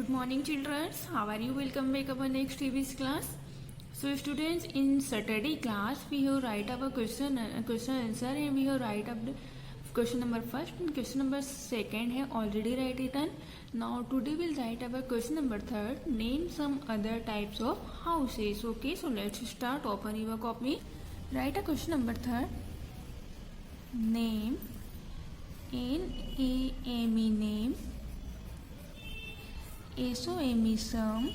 Good morning, children. How are you? Welcome back our next TV's class. So, students, in Saturday class, we have write our question answer, and we have write up the question number first and question number second have already written. Now, today we'll write our question number third. Name some other types of houses. Okay, so let's start. Open your copy. Write a question number third. Name, N-A-M-E, name. SOME, some.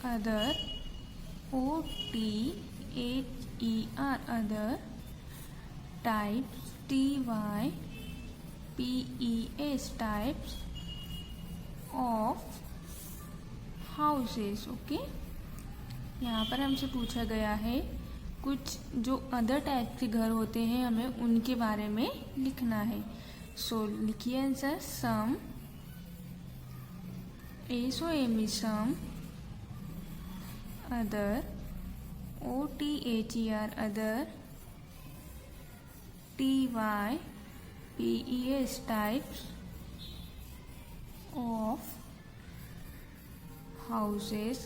Other, OTHER, other. Types, TYPES, types of houses. Okay, यहाँ पर हमसे पूछा गया है कुछ जो other type के घर होते हैं, हमें उनके बारे में लिखना है. सो लिखिए answer. Some, SOME, some. Other, OTHER, other. TYPES, types of houses.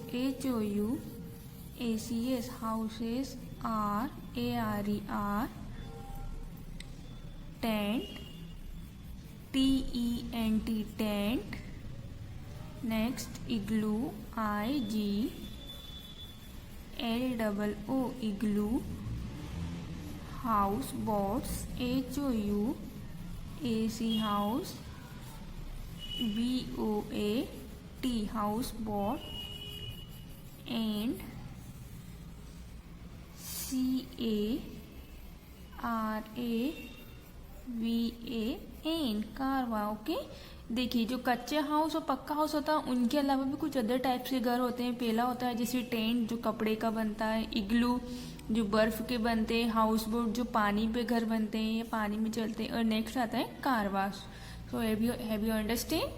HOUSES, houses. RARER, tent. TENT, tent. Next, igloo. IGLOO, igloo. House boats. HOUSE, house. BOAT, house boat. And CARAVAN, कारवा. ओके, देखिए जो कच्चे house और पक्का house होता है उनके अलावा भी कुछ अदर टाइप्स के घर होते हैं. पहला होता है जैसे टेंट जो कपड़े का बनता है, इग्लू जो बर्फ के बनते हैं, हाउस बोट जो पानी पे घर बनते हैं या पानी में चलते हैं, और नेक्स्ट आता है कारवास. So have you understand.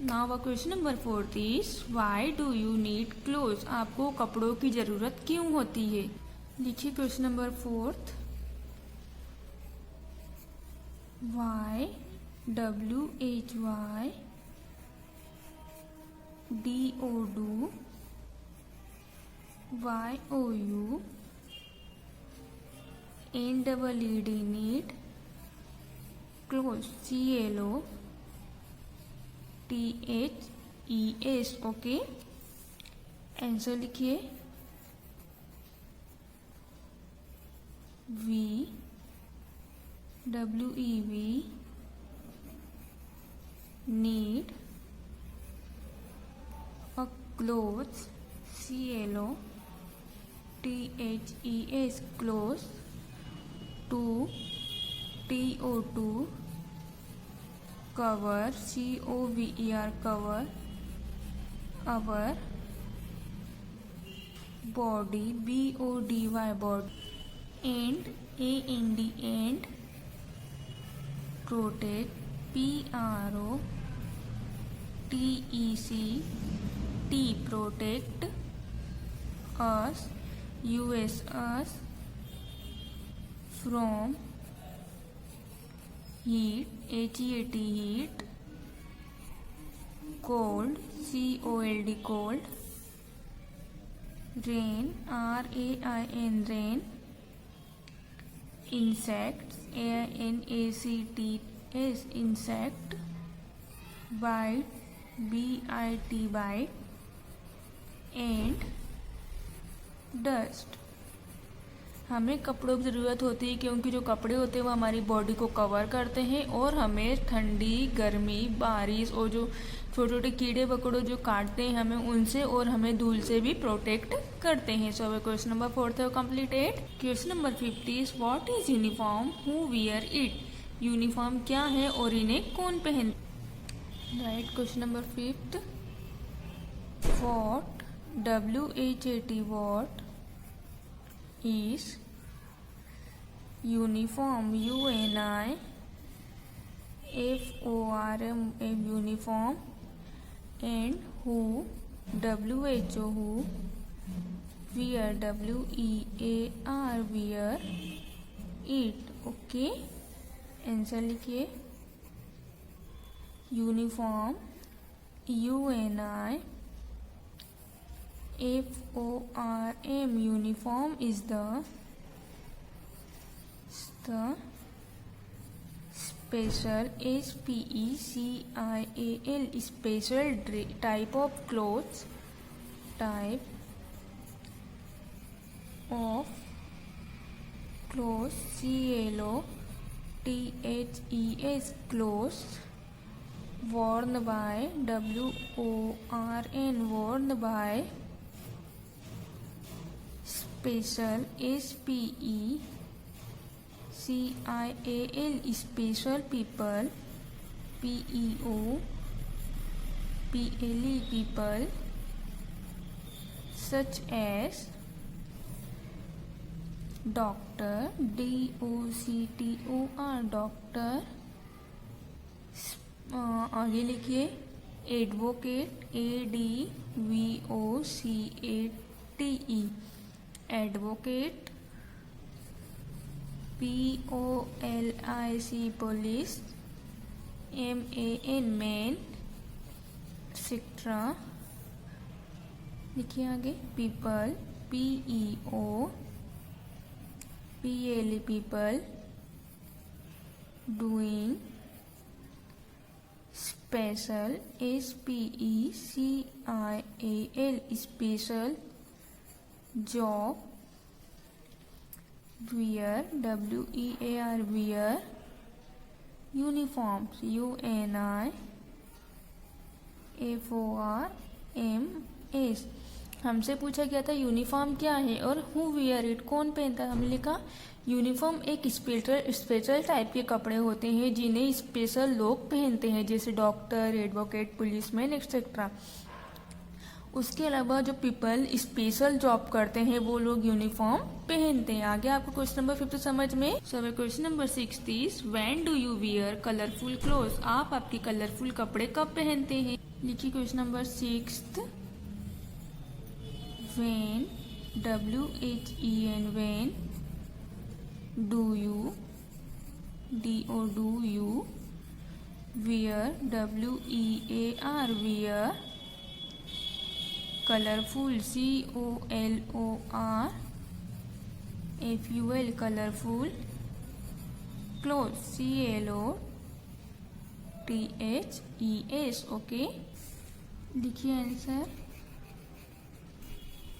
Now question number 4 is why do you need clothes. आपको कपड़ों की जरूरत क्यों होती है. लिखिए question number 4. Why, WHY, DO, YOU, NEED, need. Clothes, CLOTHES. Okay, answer लिखिए. WEV, need a clothes. CLOTHES, clothes. TO2, cover. COVER, cover. Our body. BODY, body. And and protect. PROTECT, protect us. us from heat. HEAT, heat. Cold. COLD, cold. Rain. RAIN, rain. Insects. ANACTS, insect. Bite. BIT, bite. And dust. हमें कपड़ों की ज़रूरत होती है क्योंकि जो कपड़े होते हैं वो हमारी बॉडी को कवर करते हैं और हमें ठंडी, गर्मी, बारिश और जो छोटे छोटे कीड़े वकड़ों जो काटते हैं हमें उनसे और हमें धूल से भी प्रोटेक्ट करते हैं. सो अब क्वेश्चन नंबर 4 है completed. Question number 5 is what is uniform, who wear it. Uniform क्या है और इन्हें कौन पहन. Right. Question number 5. What, WHAT, what is uniform. UNIFORM, uniform. And who, WHO, who. Wear, WEAR, wear it. Okay, answer लिखिए. Uniform UNIFORM. Uniform is the special, SPECIAL, special type of clothes, CLOTHES, clothes worn by, WORN, worn by special, SPECIAL, special people, PEOPLE, people, such as doctor, DOCTOR, doctor, आगे लिखिए advocate, ADVOCATE, advocate, POLIC, police, MAN, man, etcetera. लिखिए आगे people, PEOPLE, people, doing, special, SPECIAL, special, job, wear, WEAR, wear, uniforms, UNIFORMS। हमसे पूछा गया था uniform क्या है और हु वियर इट, कौन पहनता है। हमने लिखा यूनिफॉर्म एक स्पेशल टाइप के कपड़े होते हैं जिन्हें स्पेशल लोग पहनते हैं, जैसे डॉक्टर, एडवोकेट, पुलिसमैन, एक्सेट्रा। उसके अलावा जो पीपल स्पेशल जॉब करते हैं वो लोग यूनिफॉर्म पहनते हैं। आगे आपको क्वेश्चन नंबर 5 समझ में। So question number 6 is when do you wear colourful clothes, आप आपके कलरफुल कपड़े कब पहनते हैं। लिखिए question number 6, when, WHEN, when do you, do you wear, WEAR, wear colorful, COLORFUL, colorful clothes, CLOTHES। Okay, लिखिए answer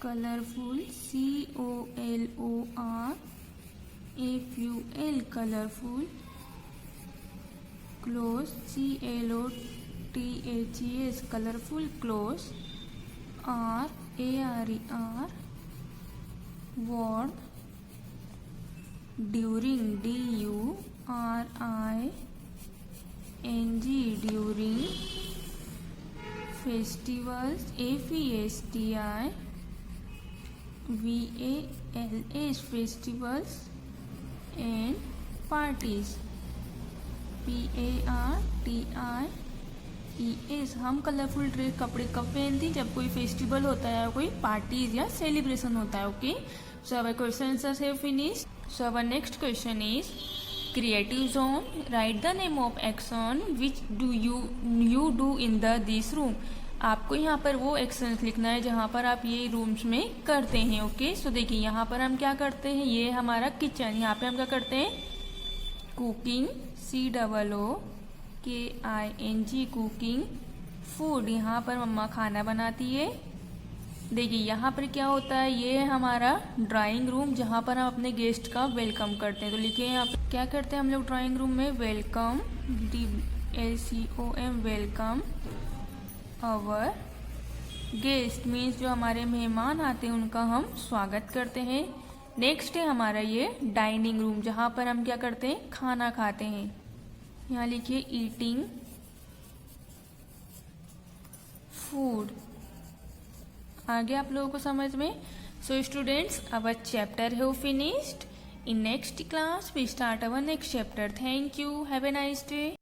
colourful, COLORFUL, colourful, cloth, CLOTHES, colourful cloth, RARER, worn, during, DURING, during, festivals, FESTI, VALS, festivals and parties, PARTIES। हम colourful dress कपड़े कब पहनते हैं, जब कोई festival होता है, कोई पार्टीज या सेलिब्रेशन होता है। Okay, so our question answers have finished. So our next question is creative zone, write the name of action which do you do in this room. आपको यहाँ पर वो एक्शंस लिखना है जहाँ पर आप ये रूम्स में करते हैं। ओके, सो देखिए यहाँ पर हम क्या करते हैं, ये हमारा किचन, यहाँ पे हम क्या करते हैं, कुकिंग, COOKING, कुकिंग, फूड, यहाँ पर मम्मा खाना बनाती है। देखिए यहाँ पर क्या होता है, ये है हमारा ड्राइंग रूम जहाँ पर हम अपने गेस्ट का वेलकम करते हैं। तो लिखिए यहाँ पर क्या करते हैं हम लोग ड्राइंग रूम में, welcome, WELCOME, welcome our guest, means जो हमारे मेहमान आते हैं उनका हम स्वागत करते हैं। नेक्स्ट है हमारा ये डाइनिंग रूम जहाँ पर हम क्या करते हैं, खाना खाते हैं। यहाँ लिखिए ईटिंग फूड। आगे आप लोगों को समझ में। So students, our chapter have finished. In next class we start our next chapter. Thank you, have a nice day.